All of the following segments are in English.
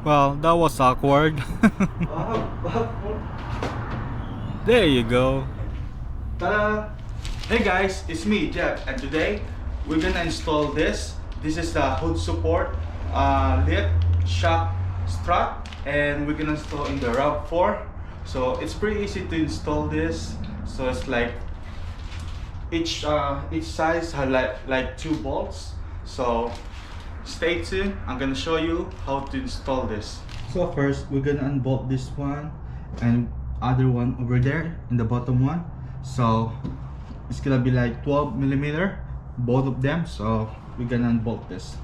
Well, that was awkward. There you go. Ta-da! Hey guys, it's me, Jeff, and today we're gonna install this. This is the hood support, lip, shock, strut, and we're gonna install in the Rav4. So it's pretty easy to install this. So it's like each size has like 2 bolts. So stay tuned. I'm gonna show you how to install this. So first, we're gonna unbolt this one and other one over there in the bottom one. So it's gonna be like 12mm, both of them. So we're gonna unbolt this.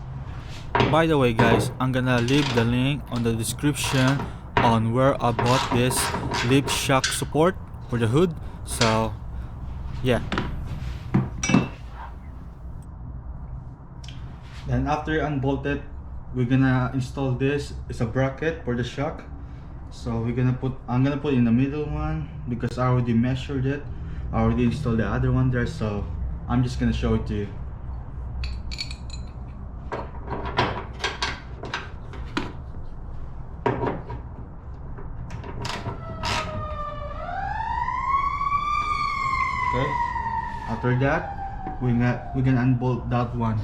By the way, guys, I'm gonna leave the link on the description on where I bought this lip shock support for the hood. So yeah. Then after unbolted, we're gonna install this. It's a bracket for the shock. So I'm gonna put in the middle one because I already measured it. I already installed the other one there, so I'm just gonna show it to you. Okay. After that, we're gonna unbolt that one.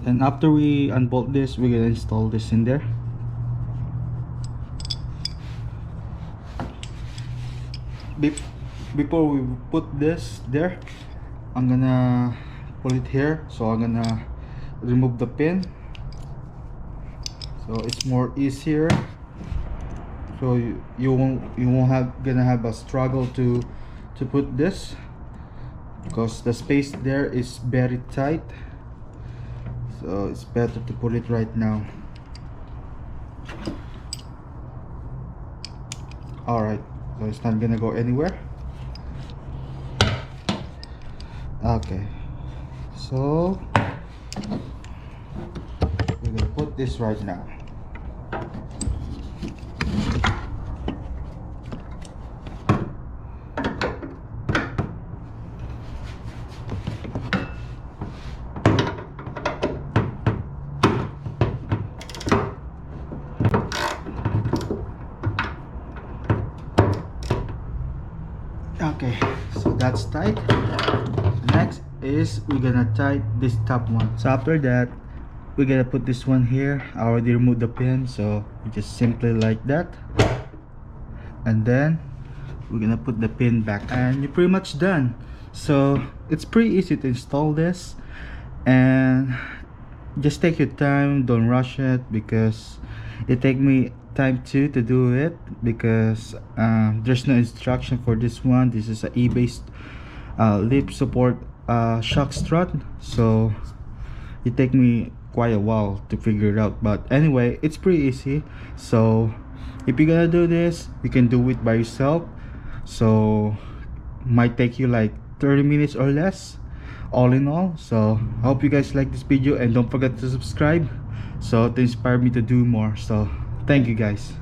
And after we unbolt this, we're gonna install this in there. Before we put this there, I'm gonna put it here. So I'm gonna remove the pin, so it's more easier. So you won't gonna have a struggle to put this because the space there is very tight. So it's better to put it right now. Alright, so it's not gonna go anywhere. Okay, so we're gonna put this right now. Okay, so that's tight. Next is we're gonna tie this top one. So after that, we're gonna put this one here. I already removed the pin, so just simply like that, and then we're gonna put the pin back, and you're pretty much done. So it's pretty easy to install this, and just take your time, don't rush it, because it take me time too to do it, because there's no instruction for this one. This is a e-based lip support shock strut, so it take me quite a while to figure it out, but anyway, it's pretty easy. So if you're gonna do this, you can do it by yourself, so might take you like 30 minutes or less all in all. So I hope you guys like this video, and don't forget to subscribe so to inspire me to do more. So thank you guys.